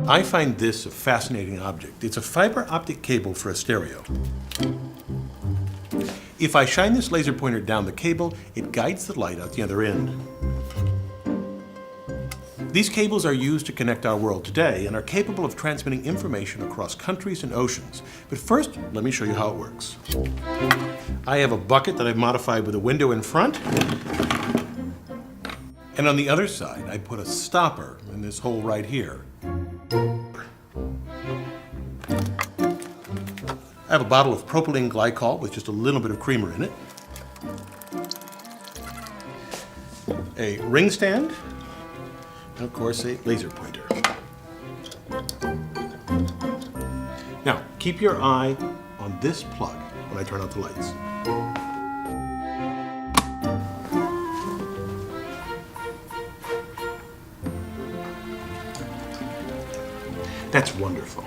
I find this a fascinating object. It's a fiber optic cable for a stereo. If I shine this laser pointer down the cable, it guides the light out the other end. These cables are used to connect our world today and are capable of transmitting information across countries and oceans. But first, let me show you how it works. I have a bucket that I've modified with a window in front. And on the other side, I put a stopper in this hole right here. I have a bottle of propylene glycol with just a little bit of creamer in it. A ring stand. And of course, a laser pointer. Now, keep your eye on this plug when I turn out the lights. That's wonderful.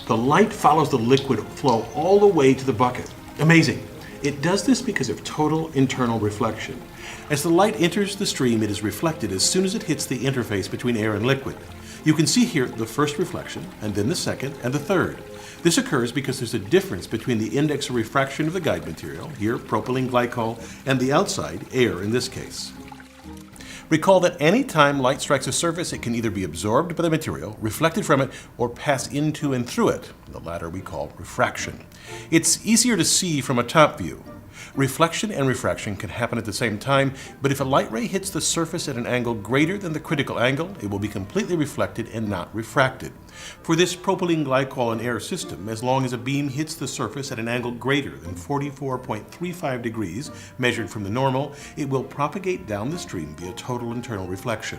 The light follows the liquid flow all the way to the bucket. Amazing. It does this because of total internal reflection. As the light enters the stream, it is reflected as soon as it hits the interface between air and liquid. You can see here the first reflection, and then the second, and the third. This occurs because there's a difference between the index of refraction of the guide material, here propylene glycol, and the outside, air in this case. Recall that any time light strikes a surface, it can either be absorbed by the material, reflected from it, or pass into and through it. The latter we call refraction. It's easier to see from a top view. Reflection and refraction can happen at the same time, but if a light ray hits the surface at an angle greater than the critical angle, it will be completely reflected and not refracted. For this propylene glycol and air system, as long as a beam hits the surface at an angle greater than 44.35 degrees, measured from the normal, it will propagate down the stream via total internal reflection.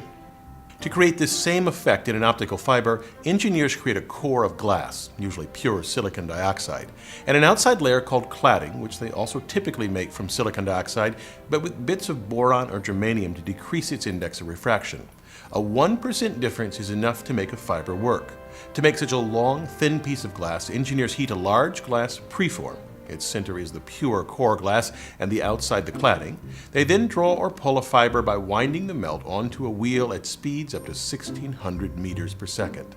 To create this same effect in an optical fiber, engineers create a core of glass, usually pure silicon dioxide, and an outside layer called cladding, which they also typically make from silicon dioxide, but with bits of boron or germanium to decrease its index of refraction. A 1% difference is enough to make a fiber work. To make such a long, thin piece of glass, engineers heat a large glass preform. Its center is the pure core glass and the outside the cladding. They then draw or pull a fiber by winding the melt onto a wheel at speeds up to 1,600 meters per second.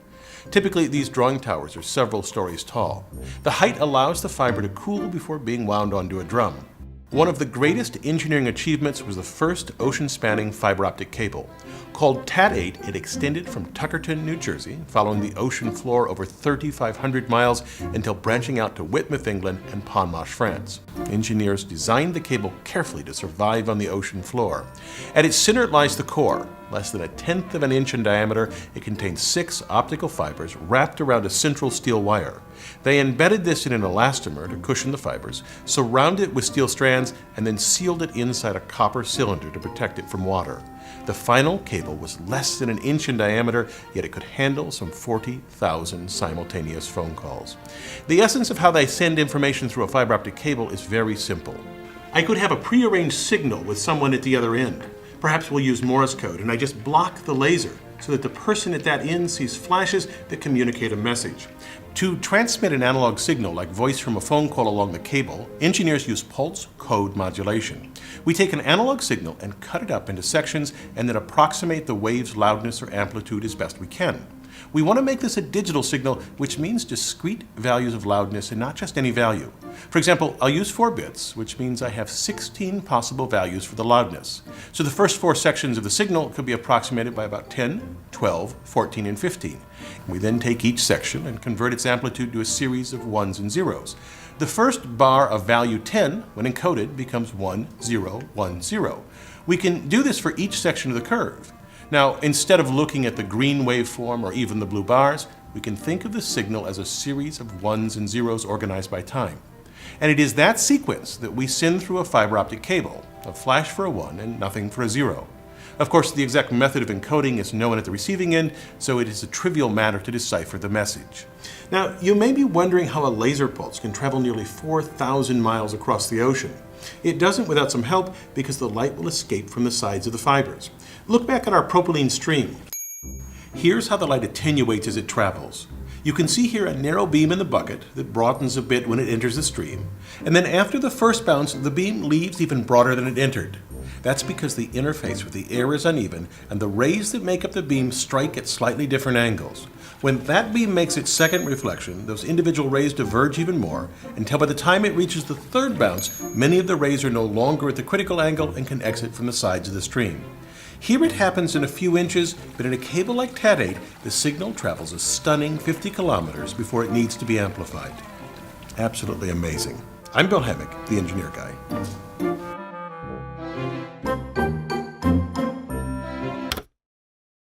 Typically, these drawing towers are several stories tall. The height allows the fiber to cool before being wound onto a drum. One of the greatest engineering achievements was the first ocean-spanning fiber optic cable. Called TAT-8, it extended from Tuckerton, New Jersey, following the ocean floor over 3,500 miles until branching out to Whitmuth, England, and Ponmarsh, France. Engineers designed the cable carefully to survive on the ocean floor. At its center lies the core. Less than 1/10 of an inch in diameter, it contains 6 optical fibers wrapped around a central steel wire. They embedded this in an elastomer to cushion the fibers, surrounded it with steel strands, and then sealed it inside a copper cylinder to protect it from water. The final cable was less than 1 inch in diameter, yet it could handle some 40,000 simultaneous phone calls. The essence of how they send information through a fiber optic cable is very simple. I could have a prearranged signal with someone at the other end. Perhaps we'll use Morse code, and I just block the laser so that the person at that end sees flashes that communicate a message. To transmit an analog signal like voice from a phone call along the cable, engineers use pulse code modulation. We take an analog signal and cut it up into sections and then approximate the wave's loudness or amplitude as best we can. We want to make this a digital signal, which means discrete values of loudness and not just any value. For example, I'll use 4 bits, which means I have 16 possible values for the loudness. So the first 4 sections of the signal could be approximated by about 10, 12, 14, and 15. We then take each section and convert its amplitude to a series of 1s and 0s. The first bar of value 10, when encoded, becomes 1, 0, 1, 0. We can do this for each section of the curve. Now, instead of looking at the green waveform or even the blue bars, we can think of the signal as a series of 1s and 0s organized by time. And it is that sequence that we send through a fiber optic cable, a flash for a 1 and nothing for a 0. Of course, the exact method of encoding is known at the receiving end, so it is a trivial matter to decipher the message. Now, you may be wondering how a laser pulse can travel nearly 4,000 miles across the ocean. It doesn't without some help because the light will escape from the sides of the fibers. Look back at our propylene stream. Here's how the light attenuates as it travels. You can see here a narrow beam in the bucket that broadens a bit when it enters the stream, and then after the first bounce, the beam leaves even broader than it entered. That's because the interface with the air is uneven and the rays that make up the beam strike at slightly different angles. When that beam makes its second reflection, those individual rays diverge even more until by the time it reaches the third bounce, many of the rays are no longer at the critical angle and can exit from the sides of the stream. Here it happens in a few inches, but in a cable like Tat8, the signal travels a stunning 50 kilometers before it needs to be amplified. Absolutely amazing. I'm Bill Hammack, the Engineer Guy.